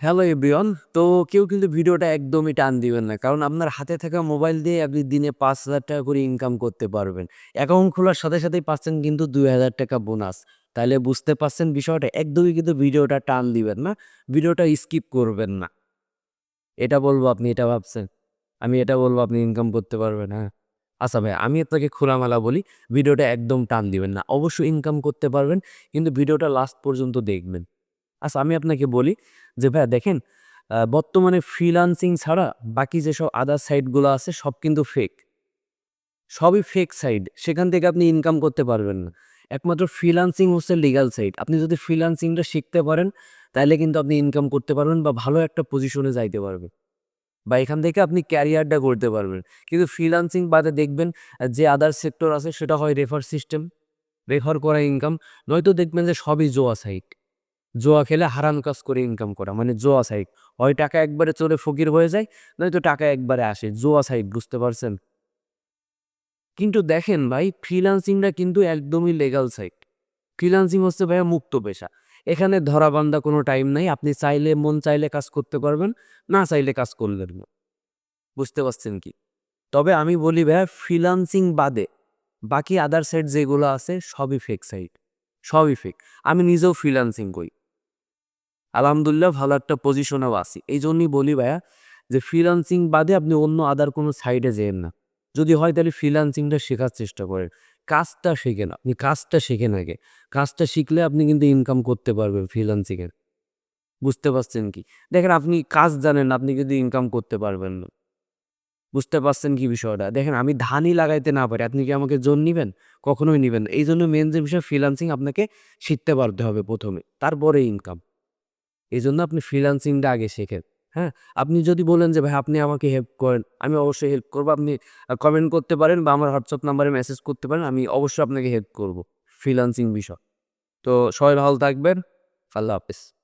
Hello everyone. তো কেউ কিন্তু ভিডিওটা একদমই টান দিবেন না। কারণ আপনার হাতে থাকা মোবাইল দিয়ে আপনি দিনে ৳৫,০০০ করে ইনকাম করতে পারবেন। অ্যাকাউন্ট খোলার সাথে সাথেই পাচ্ছেন কিন্তু ৳২,০০০ বোনাস। তাইলে বুঝতে পারছেন বিষয়টা। একদমই কিন্তু ভিডিওটা টান দিবেন না। ভিডিওটা স্কিপ করবেন না। এটা বলবো আপনি এটা ভাবছেন? আমি এটা বলবো আপনি ইনকাম করতে পারবেন, হ্যাঁ? আচ্ছা ভাই, আমি আপনাকে খোলামেলা বলি, ভিডিওটা একদম টান দিবেন না। অবশ্যই ইনকাম করতে পারবেন, কিন্তু ভিডিওটা লাস্ট পর্যন্ত দেখবেন। আচ্ছা আমি আপনাকে বলি যে ভাইয়া দেখেন, বর্তমানে ফ্রিল্যান্সিং ছাড়া বাকি যেসব আদার সাইটগুলো আছে সব কিন্তু ফেক। সবই ফেক সাইট। সেখান থেকে আপনি ইনকাম করতে পারবেন না। একমাত্র ফ্রিল্যান্সিং হচ্ছে লিগ্যাল সাইট। আপনি যদি ফ্রিল্যান্সিংটা শিখতে পারেন, তাইলে কিন্তু আপনি ইনকাম করতে পারবেন বা ভালো একটা পজিশনে যাইতে পারবেন। বা এখান থেকে আপনি ক্যারিয়ারটা গড়তে পারবেন। কিন্তু ফ্রিল্যান্সিং বাদে দেখবেন যে আদার সেক্টর আছে সেটা হয় রেফার সিস্টেম, রেফার করা ইনকাম, নয়তো দেখবেন যে সবই জুয়া সাইট। জুয়া খেলে হারাম কাজ করে ইনকাম করা মানে জুয়া সাইট। হয় টাকা একবারে চলে ফকির হয়ে যায়, নয়তো টাকা একবারে আসে। জুয়া সাইট, বুঝতে পারছেন? কিন্তু দেখেন ভাই, ফ্রিল্যান্সিংটা কিন্তু একদমই লিগ্যাল সাইট। ফ্রিল্যান্সিং হচ্ছে ভাইয়া মুক্ত পেশা। এখানে ধরা-বাঁধা কোনো টাইম নাই। আপনি চাইলে মন চাইলে কাজ করতে পারবেন, না চাইলে কাজ করলেন না। বুঝতে পারছেন কি? তবে আমি বলি ভাইয়া, ফ্রিল্যান্সিং বাদে বাকি আদার সাইট যেগুলো আছে সবই ফেক সাইট। সবই ফেক। আমি নিজেও ফ্রিল্যান্সিং করি। আলহামদুলিল্লাহ ভালো একটা পজিশনেও আছি। এইজন্যই বলি ভাইয়া যে ফ্রিল্যান্সিং বাদে আপনি অন্য আদার কোনো সাইডে যেয়েন না। যদি হয় তাহলে ফ্রিল্যান্সিংটা শেখার চেষ্টা করেন। কাজটা শেখেন, আপনি কাজটা শেখেন আগে। কাজটা শিখলে আপনি কিন্তু ইনকাম করতে পারবেন ফ্রিল্যান্সিং এর। বুঝতে পারছেন কি? দেখেন আপনি কাজ জানেন না, আপনি কিন্তু ইনকাম করতে পারবেন না। বুঝতে পারছেন কি বিষয়টা? দেখেন আমি ধানই লাগাইতে না পারি, আপনি কি আমাকে জন নিবেন? কখনোই নিবেন না। এইজন্য মেইন যে বিষয়, ফ্রিল্যান্সিং আপনাকে শিখতে পারতে হবে ১ম এ। তারপরে ইনকাম। এজন্য আপনি ফ্রিল্যান্সিংটা আগে শেখেন। হ্যাঁ? আপনি যদি বলেন যে ভাই আপনি আমাকে হেল্প করেন, আমি অবশ্যই হেল্প করব। আপনি কমেন্ট করতে পারেন বা আমার WhatsApp নাম্বারে মেসেজ করতে পারেন। আমি অবশ্যই আপনাকে হেল্প করব ফ্রিল্যান্সিং বিষয়। তো সবাই ভালো থাকবেন। আল্লাহ হাফেজ।